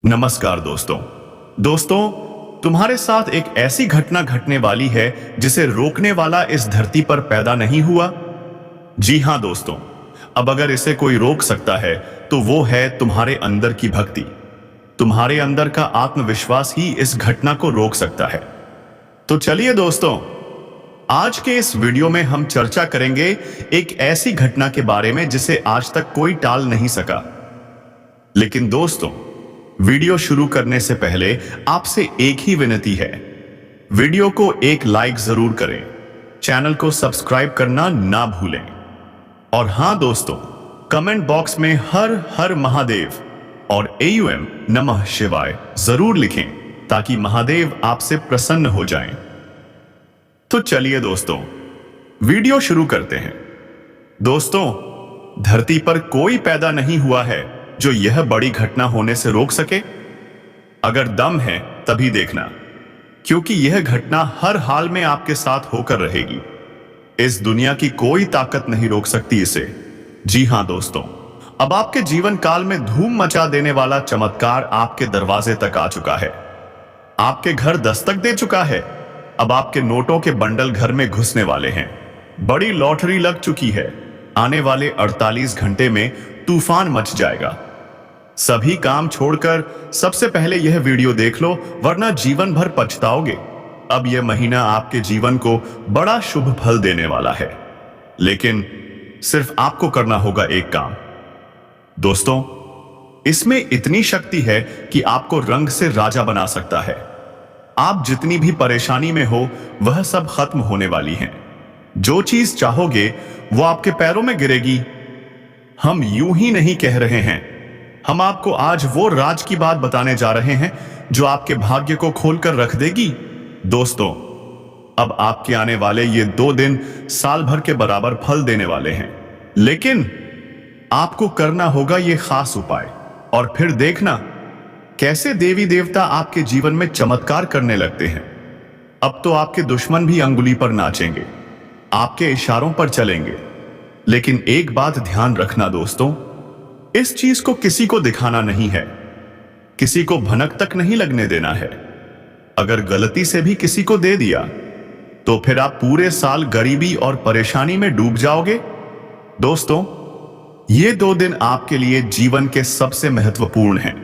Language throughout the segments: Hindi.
नमस्कार दोस्तों। तुम्हारे साथ एक ऐसी घटना घटने वाली है जिसे रोकने वाला इस धरती पर पैदा नहीं हुआ। जी हां दोस्तों, अब अगर इसे कोई रोक सकता है तो वो है तुम्हारे अंदर की भक्ति। तुम्हारे अंदर का आत्मविश्वास ही इस घटना को रोक सकता है। तो चलिए दोस्तों, आज के इस वीडियो में हम चर्चा करेंगे एक ऐसी घटना के बारे में जिसे आज तक कोई टाल नहीं सका। लेकिन दोस्तों, वीडियो शुरू करने से पहले आपसे एक ही विनती है, वीडियो को एक लाइक जरूर करें, चैनल को सब्सक्राइब करना ना भूलें। और हां दोस्तों, कमेंट बॉक्स में हर हर महादेव और AUM नमः शिवाय जरूर लिखें ताकि महादेव आपसे प्रसन्न हो जाएं। तो चलिए दोस्तों, वीडियो शुरू करते हैं। दोस्तों, धरती पर कोई पैदा नहीं हुआ है जो यह बड़ी घटना होने से रोक सके। अगर दम है तभी देखना, क्योंकि यह घटना हर हाल में आपके साथ होकर रहेगी। इस दुनिया की कोई ताकत नहीं रोक सकती इसे। जी हां दोस्तों, अब आपके जीवन काल में धूम मचा देने वाला चमत्कार आपके दरवाजे तक आ चुका है। आपके घर दस्तक दे चुका है। अब आपके नोटों के बंडल घर में घुसने वाले हैं। बड़ी लॉटरी लग चुकी है। आने वाले 48 घंटे में तूफान मच जाएगा। सभी काम छोड़कर सबसे पहले यह वीडियो देख लो, वरना जीवन भर पछताओगे। अब यह महीना आपके जीवन को बड़ा शुभ फल देने वाला है। लेकिन सिर्फ आपको करना होगा एक काम। दोस्तों, इसमें इतनी शक्ति है कि आपको रंग से राजा बना सकता है। आप जितनी भी परेशानी में हो वह सब खत्म होने वाली है। जो चीज चाहोगे वो आपके पैरों में गिरेगी। हम यूं ही नहीं कह रहे हैं, हम आपको आज वो राज की बात बताने जा रहे हैं जो आपके भाग्य को खोलकर रख देगी। दोस्तों, अब आपके आने वाले ये 2 दिन साल भर के बराबर फल देने वाले हैं। लेकिन आपको करना होगा ये खास उपाय, और फिर देखना कैसे देवी देवता आपके जीवन में चमत्कार करने लगते हैं। अब तो आपके दुश्मन भी अंगुली पर नाचेंगे, आपके इशारों पर चलेंगे। लेकिन एक बात ध्यान रखना दोस्तों, इस चीज को किसी को दिखाना नहीं है, किसी को भनक तक नहीं लगने देना है। अगर गलती से भी किसी को दे दिया तो फिर आप पूरे साल गरीबी और परेशानी में डूब जाओगे। दोस्तों, ये 2 दिन आपके लिए जीवन के सबसे महत्वपूर्ण हैं।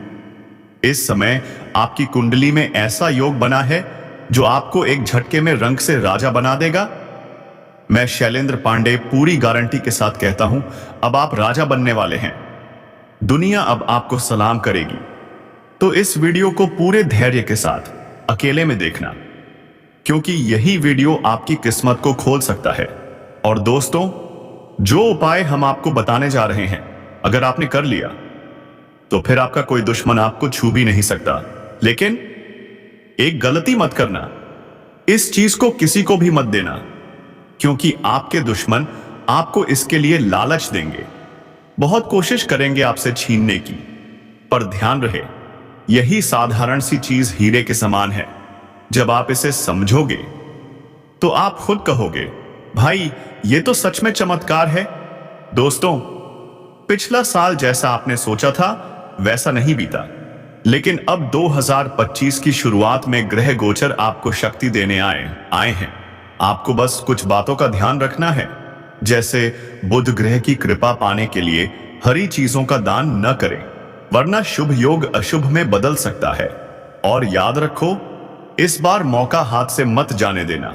इस समय आपकी कुंडली में ऐसा योग बना है जो आपको एक झटके में रंग से राजा बना देगा। मैं शैलेंद्र पांडे पूरी गारंटी के साथ कहता हूं, अब आप राजा बनने वाले हैं। दुनिया अब आपको सलाम करेगी। तो इस वीडियो को पूरे धैर्य के साथ अकेले में देखना, क्योंकि यही वीडियो आपकी किस्मत को खोल सकता है। और दोस्तों, जो उपाय हम आपको बताने जा रहे हैं, अगर आपने कर लिया तो फिर आपका कोई दुश्मन आपको छू भी नहीं सकता। लेकिन एक गलती मत करना, इस चीज को किसी को भी मत देना, क्योंकि आपके दुश्मन आपको इसके लिए लालच देंगे, बहुत कोशिश करेंगे आपसे छीनने की। पर ध्यान रहे, यही साधारण सी चीज हीरे के समान है। जब आप इसे समझोगे तो आप खुद कहोगे, भाई ये तो सच में चमत्कार है। दोस्तों, पिछला साल जैसा आपने सोचा था वैसा नहीं बीता, लेकिन अब 2025 की शुरुआत में ग्रह गोचर आपको शक्ति देने आए हैं। आपको बस कुछ बातों का ध्यान रखना है, जैसे बुध ग्रह की कृपा पाने के लिए हरी चीजों का दान न करें, वरना शुभ योग अशुभ में बदल सकता है। और याद रखो, इस बार मौका हाथ से मत जाने देना,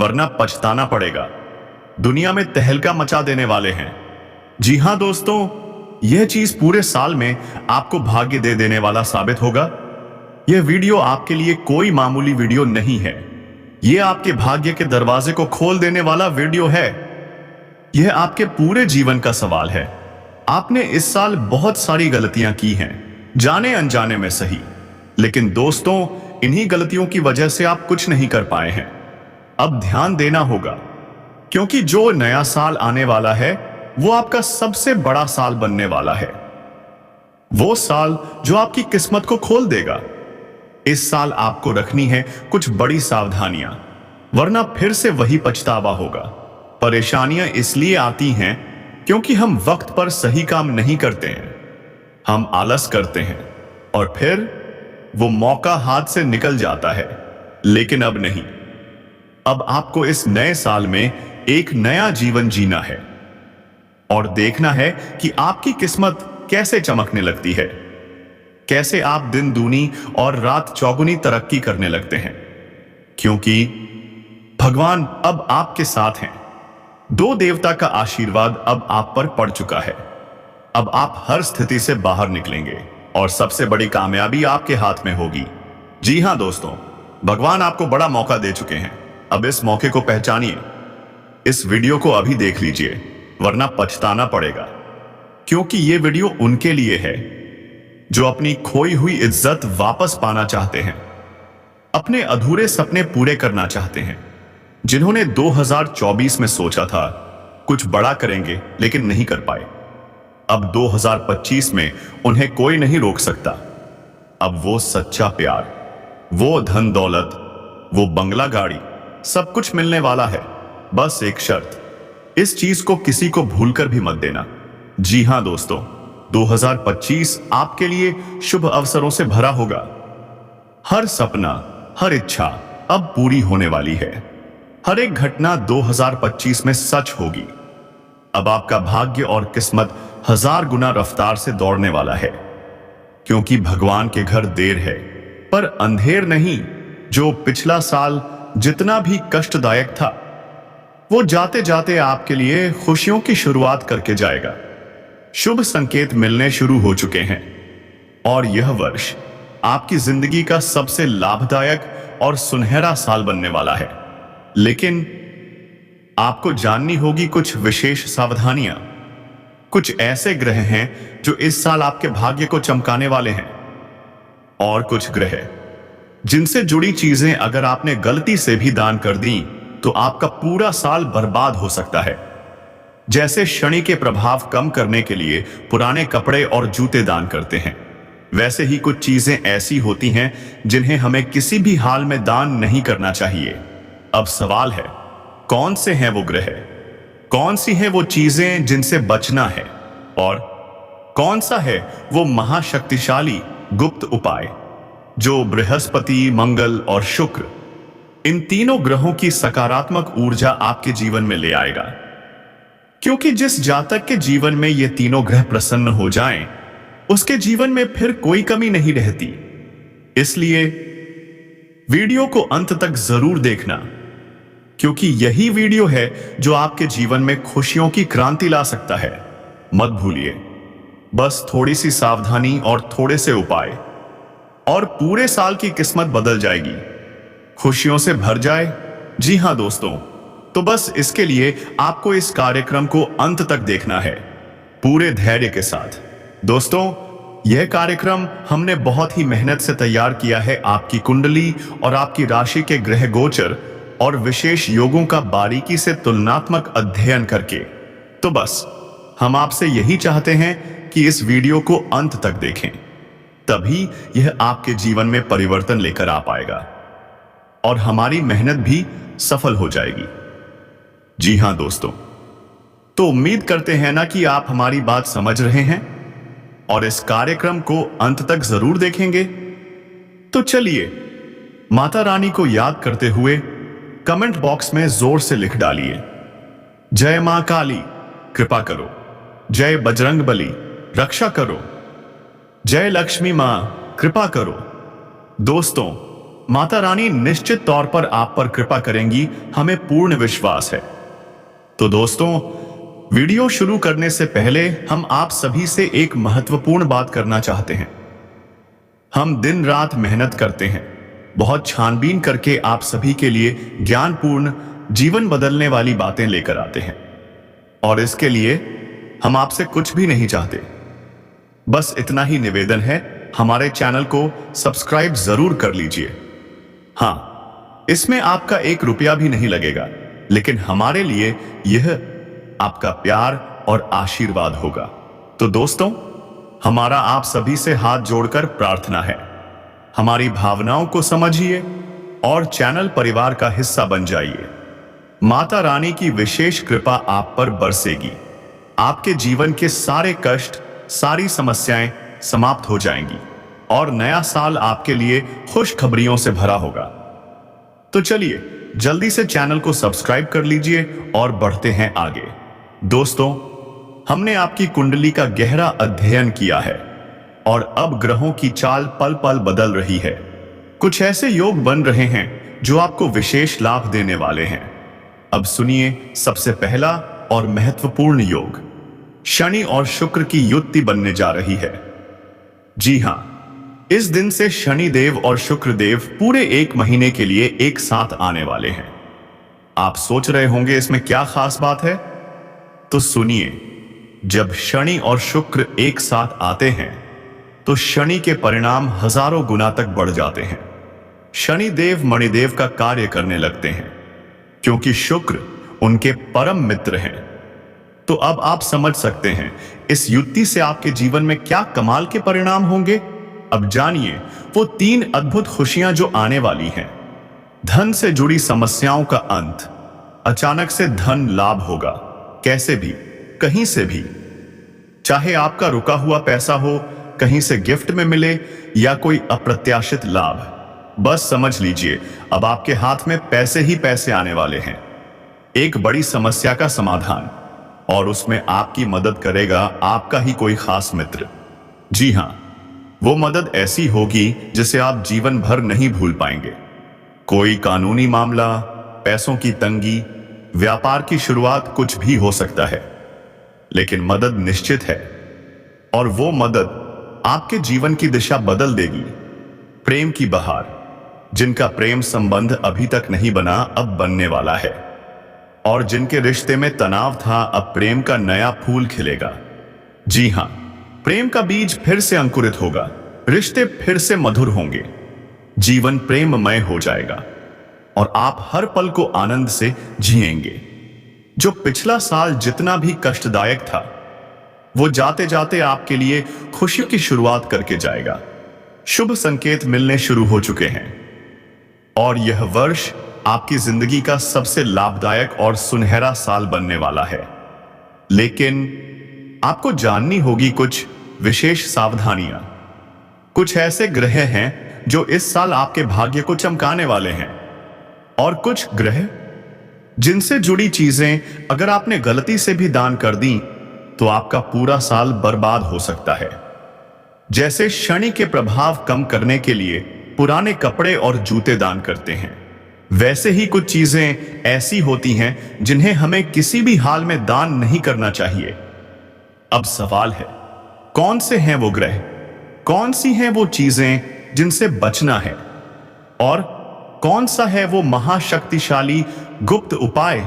वरना पछताना पड़ेगा। दुनिया में तहलका मचा देने वाले हैं। जी हां दोस्तों, यह चीज पूरे साल में आपको भाग्य दे देने वाला साबित होगा। यह वीडियो आपके लिए कोई मामूली वीडियो नहीं है, यह आपके भाग्य के दरवाजे को खोल देने वाला वीडियो है। यह आपके पूरे जीवन का सवाल है। आपने इस साल बहुत सारी गलतियां की हैं, जाने अनजाने में सही, लेकिन दोस्तों, इन्हीं गलतियों की वजह से आप कुछ नहीं कर पाए हैं। अब ध्यान देना होगा, क्योंकि जो नया साल आने वाला है वो आपका सबसे बड़ा साल बनने वाला है। वो साल जो आपकी किस्मत को खोल देगा। इस साल आपको रखनी है कुछ बड़ी सावधानियां, वरना फिर से वही पछतावा होगा। परेशानियां इसलिए आती हैं क्योंकि हम वक्त पर सही काम नहीं करते हैं, हम आलस करते हैं और फिर वो मौका हाथ से निकल जाता है। लेकिन अब नहीं। अब आपको इस नए साल में एक नया जीवन जीना है और देखना है कि आपकी किस्मत कैसे चमकने लगती है, कैसे आप दिन दूनी और रात चौगुनी तरक्की करने लगते हैं, क्योंकि भगवान अब आपके साथ हैं। दो देवता का आशीर्वाद अब आप पर पड़ चुका है। अब आप हर स्थिति से बाहर निकलेंगे और सबसे बड़ी कामयाबी आपके हाथ में होगी। जी हां दोस्तों, भगवान आपको बड़ा मौका दे चुके हैं। अब इस मौके को पहचानिए। इस वीडियो को अभी देख लीजिए, वरना पछताना पड़ेगा। क्योंकि ये वीडियो उनके लिए है जो अपनी खोई हुई इज्जत वापस पाना चाहते हैं, अपने अधूरे सपने पूरे करना चाहते हैं, जिन्होंने 2024 में सोचा था कुछ बड़ा करेंगे लेकिन नहीं कर पाए। अब 2025 में उन्हें कोई नहीं रोक सकता। अब वो सच्चा प्यार, वो धन दौलत, वो बंगला गाड़ी, सब कुछ मिलने वाला है। बस एक शर्त, इस चीज को किसी को भूलकर भी मत देना। जी हां दोस्तों, 2025 आपके लिए शुभ अवसरों से भरा होगा। हर सपना, हर इच्छा अब पूरी होने वाली है। हर एक घटना 2025 में सच होगी। अब आपका भाग्य और किस्मत 1000 गुना रफ्तार से दौड़ने वाला है। क्योंकि भगवान के घर देर है पर अंधेर नहीं। जो पिछला साल जितना भी कष्टदायक था, वो जाते जाते आपके लिए खुशियों की शुरुआत करके जाएगा। शुभ संकेत मिलने शुरू हो चुके हैं और यह वर्ष आपकी जिंदगी का सबसे लाभदायक और सुनहरा साल बनने वाला है। लेकिन आपको जाननी होगी कुछ विशेष सावधानियां। कुछ ऐसे ग्रह हैं जो इस साल आपके भाग्य को चमकाने वाले हैं, और कुछ ग्रह जिनसे जुड़ी चीजें अगर आपने गलती से भी दान कर दी तो आपका पूरा साल बर्बाद हो सकता है। जैसे शनि के प्रभाव कम करने के लिए पुराने कपड़े और जूते दान करते हैं, वैसे ही कुछ चीजें ऐसी होती हैं जिन्हें हमें किसी भी हाल में दान नहीं करना चाहिए। अब सवाल है, कौन से हैं वो ग्रह, कौन सी हैं वो चीजें जिनसे बचना है, और कौन सा है वो महाशक्तिशाली गुप्त उपाय जो बृहस्पति, मंगल और शुक्र, इन तीनों ग्रहों की सकारात्मक ऊर्जा आपके जीवन में ले आएगा। क्योंकि जिस जातक के जीवन में ये तीनों ग्रह प्रसन्न हो जाएं, उसके जीवन में फिर कोई कमी नहीं रहती। इसलिए वीडियो को अंत तक जरूर देखना, क्योंकि यही वीडियो है जो आपके जीवन में खुशियों की क्रांति ला सकता है। मत भूलिए, बस थोड़ी सी सावधानी और थोड़े से उपाय और पूरे साल की किस्मत बदल जाएगी, खुशियों से भर जाए। जी हां दोस्तों, तो बस इसके लिए आपको इस कार्यक्रम को अंत तक देखना है, पूरे धैर्य के साथ। दोस्तों, यह कार्यक्रम हमने बहुत ही मेहनत से तैयार किया है, आपकी कुंडली और आपकी राशि के ग्रह गोचर और विशेष योगों का बारीकी से तुलनात्मक अध्ययन करके। तो बस हम आपसे यही चाहते हैं कि इस वीडियो को अंत तक देखें, तभी यह आपके जीवन में परिवर्तन लेकर आ पाएगा और हमारी मेहनत भी सफल हो जाएगी। जी हां दोस्तों, तो उम्मीद करते हैं ना कि आप हमारी बात समझ रहे हैं और इस कार्यक्रम को अंत तक जरूर देखेंगे। तो चलिए, माता रानी को याद करते हुए कमेंट बॉक्स में जोर से लिख डालिए, जय मां काली कृपा करो, जय बजरंग बली रक्षा करो, जय लक्ष्मी मां कृपा करो। दोस्तों, माता रानी निश्चित तौर पर आप पर कृपा करेंगी, हमें पूर्ण विश्वास है। तो दोस्तों, वीडियो शुरू करने से पहले हम आप सभी से एक महत्वपूर्ण बात करना चाहते हैं। हम दिन रात मेहनत करते हैं, बहुत छानबीन करके आप सभी के लिए ज्ञानपूर्ण, जीवन बदलने वाली बातें लेकर आते हैं, और इसके लिए हम आपसे कुछ भी नहीं चाहते। बस इतना ही निवेदन है, हमारे चैनल को सब्सक्राइब जरूर कर लीजिए। हां, इसमें आपका 1 रुपया भी नहीं लगेगा, लेकिन हमारे लिए यह आपका प्यार और आशीर्वाद होगा। तो दोस्तों, हमारा आप सभी से हाथ जोड़कर प्रार्थना है, हमारी भावनाओं को समझिए और चैनल परिवार का हिस्सा बन जाइए। माता रानी की विशेष कृपा आप पर बरसेगी, आपके जीवन के सारे कष्ट, सारी समस्याएं समाप्त हो जाएंगी और नया साल आपके लिए खुशखबरियों से भरा होगा। तो चलिए जल्दी से चैनल को सब्सक्राइब कर लीजिए और बढ़ते हैं आगे। दोस्तों, हमने आपकी कुंडली का गहरा अध्ययन किया है और अब ग्रहों की चाल पल पल बदल रही है। कुछ ऐसे योग बन रहे हैं जो आपको विशेष लाभ देने वाले हैं। अब सुनिए सबसे पहला और महत्वपूर्ण योग। शनि और शुक्र की युति बनने जा रही है। जी हां, इस दिन से शनि देव और शुक्र देव पूरे 1 महीने के लिए एक साथ आने वाले हैं। आप सोच रहे होंगे इसमें क्या खास बात है? तो सुनिए, जब शनि और शुक्र एक साथ आते हैं तो शनि के परिणाम हजारों गुना तक बढ़ जाते हैं। शनि देव मणिदेव का कार्य करने लगते हैं क्योंकि शुक्र उनके परम मित्र हैं। तो अब आप समझ सकते हैं इस युति से आपके जीवन में क्या कमाल के परिणाम होंगे। अब जानिए वो 3 अद्भुत खुशियां जो आने वाली हैं। धन से जुड़ी समस्याओं का अंत। अचानक से धन लाभ होगा, कैसे भी, कहीं से भी। चाहे आपका रुका हुआ पैसा हो, कहीं से गिफ्ट में मिले या कोई अप्रत्याशित लाभ, बस समझ लीजिए अब आपके हाथ में पैसे ही पैसे आने वाले हैं। एक बड़ी समस्या का समाधान, और उसमें आपकी मदद करेगा आपका ही कोई खास मित्र। जी हां, वो मदद ऐसी होगी जिसे आप जीवन भर नहीं भूल पाएंगे। कोई कानूनी मामला, पैसों की तंगी, व्यापार की शुरुआत, कुछ भी हो सकता है, लेकिन मदद निश्चित है और वो मदद आपके जीवन की दिशा बदल देगी। प्रेम की बहार। जिनका प्रेम संबंध अभी तक नहीं बना, अब बनने वाला है, और जिनके रिश्ते में तनाव था, अब प्रेम का नया फूल खिलेगा। जी हां, प्रेम का बीज फिर से अंकुरित होगा, रिश्ते फिर से मधुर होंगे, जीवन प्रेममय हो जाएगा और आप हर पल को आनंद से जिएंगे। जो पिछला साल जितना भी कष्टदायक था, वो जाते जाते आपके लिए खुशी की शुरुआत करके जाएगा। शुभ संकेत मिलने शुरू हो चुके हैं और यह वर्ष आपकी जिंदगी का सबसे लाभदायक और सुनहरा साल बनने वाला है। लेकिन आपको जाननी होगी कुछ विशेष सावधानियां। कुछ ऐसे ग्रह हैं जो इस साल आपके भाग्य को चमकाने वाले हैं, और कुछ ग्रह जिनसे जुड़ी चीजें अगर आपने गलती से भी दान कर दी तो आपका पूरा साल बर्बाद हो सकता है। जैसे शनि के प्रभाव कम करने के लिए पुराने कपड़े और जूते दान करते हैं, वैसे ही कुछ चीजें ऐसी होती हैं जिन्हें हमें किसी भी हाल में दान नहीं करना चाहिए। अब सवाल है, कौन से हैं वो ग्रह, कौन सी हैं वो चीजें जिनसे बचना है, और कौन सा है वो महाशक्तिशाली गुप्त उपाय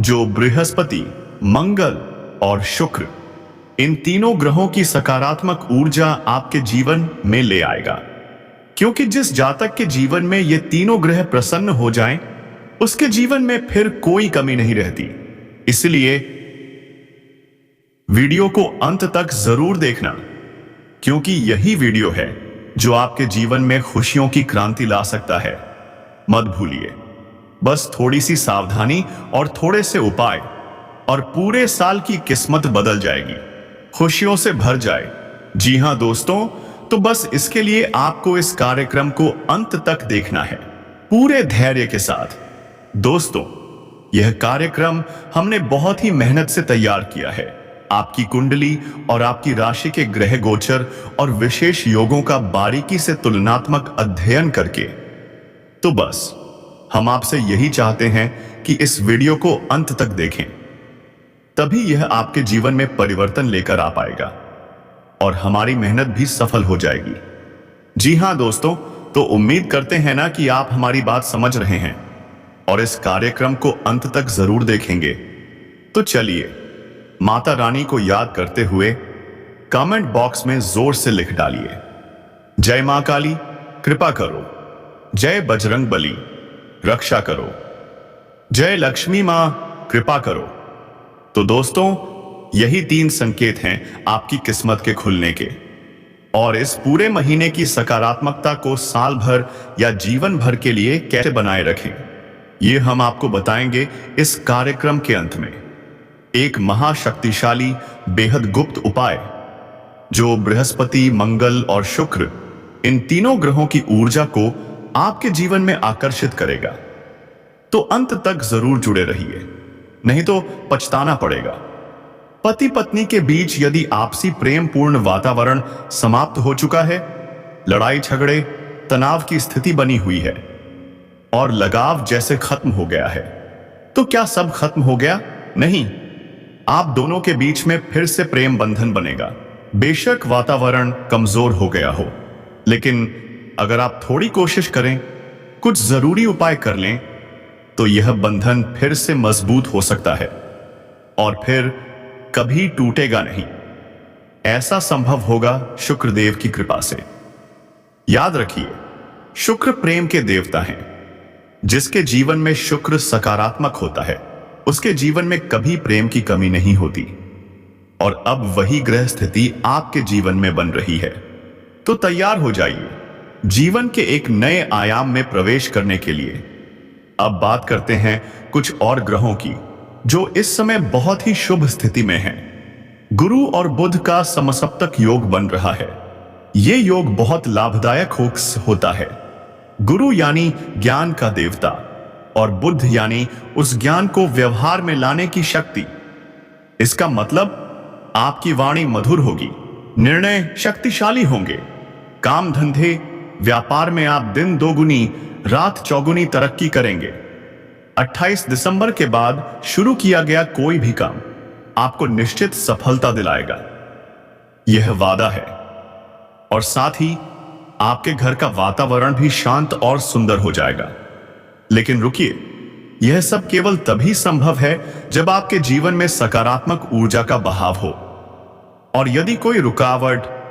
जो बृहस्पति, मंगल और शुक्र, इन तीनों ग्रहों की सकारात्मक ऊर्जा आपके जीवन में ले आएगा। क्योंकि जिस जातक के जीवन में ये तीनों ग्रह प्रसन्न हो जाएं, उसके जीवन में फिर कोई कमी नहीं रहती। इसलिए वीडियो को अंत तक जरूर देखना, क्योंकि यही वीडियो है जो आपके जीवन में खुशियों की क्रांति ला सकता है। मत भूलिए, बस थोड़ी सी सावधानी और थोड़े से उपाय और पूरे साल की किस्मत बदल जाएगी, खुशियों से भर जाए। जी हां दोस्तों, तो बस इसके लिए आपको इस कार्यक्रम को अंत तक देखना है, पूरे धैर्य के साथ। दोस्तों, यह कार्यक्रम हमने बहुत ही मेहनत से तैयार किया है। आपकी कुंडली और आपकी राशि के ग्रह गोचर और विशेष योगों का बारीकी से तुलनात्मक अध्ययन करके। तो बस हम आपसे यही चाहते हैं कि इस वीडियो को अंत तक देखें, तभी यह आपके जीवन में परिवर्तन लेकर आ पाएगा और हमारी मेहनत भी सफल हो जाएगी। जी हां दोस्तों, तो उम्मीद करते हैं ना कि आप हमारी बात समझ रहे हैं और इस कार्यक्रम को अंत तक जरूर देखेंगे। तो चलिए, माता रानी को याद करते हुए कमेंट बॉक्स में जोर से लिख डालिए, जय मां काली कृपा करो, जय बजरंग बली रक्षा करो, जय लक्ष्मी मां कृपा करो। तो दोस्तों, यही 3 संकेत हैं आपकी किस्मत के खुलने के, और इस पूरे महीने की सकारात्मकता को साल भर या जीवन भर के लिए कैसे बनाए रखें, ये हम आपको बताएंगे इस कार्यक्रम के अंत में। एक महाशक्तिशाली बेहद गुप्त उपाय जो बृहस्पति, मंगल और शुक्र इन तीनों ग्रहों की ऊर्जा को आपके जीवन में आकर्षित करेगा। तो अंत तक जरूर जुड़े रहिए, नहीं तो पछताना पड़ेगा। पति पत्नी के बीच यदि आपसी प्रेम पूर्ण वातावरण समाप्त हो चुका है, लड़ाई झगड़े तनाव की स्थिति बनी हुई है और लगाव जैसे खत्म हो गया है, तो क्या सब खत्म हो गया? नहीं, आप दोनों के बीच में फिर से प्रेम बंधन बनेगा। बेशक वातावरण कमजोर हो गया हो, लेकिन अगर आप थोड़ी कोशिश करें, कुछ जरूरी उपाय कर लें, तो यह बंधन फिर से मजबूत हो सकता है और फिर कभी टूटेगा नहीं। ऐसा संभव होगा शुक्रदेव की कृपा से। याद रखिए, शुक्र प्रेम के देवता हैं। जिसके जीवन में शुक्र सकारात्मक होता है, उसके जीवन में कभी प्रेम की कमी नहीं होती। और अब वही ग्रह स्थिति आपके जीवन में बन रही है, तो तैयार हो जाइए जीवन के एक नए आयाम में प्रवेश करने के लिए। अब बात करते हैं कुछ और ग्रहों की जो इस समय बहुत ही शुभ स्थिति में हैं। गुरु और बुध का समसप्तक योग बन रहा है। ये योग बहुत लाभदायक होता है। गुरु यानी ज्ञान का देवता और बुध यानी उस ज्ञान को व्यवहार में लाने की शक्ति। इसका मतलब आपकी वाणी मधुर होगी, निर्णय शक्तिशाली होंगे, काम धंधे व्यापार में आप दिन दोगुनी रात चौगुनी तरक्की करेंगे। 28 दिसंबर के बाद शुरू किया गया कोई भी काम आपको निश्चित सफलता दिलाएगा, यह वादा है। और साथ ही आपके घर का वातावरण भी शांत और सुंदर हो जाएगा। लेकिन रुकिए, यह सब केवल तभी संभव है जब आपके जीवन में सकारात्मक ऊर्जा का बहाव हो। और यदि कोई रुकावट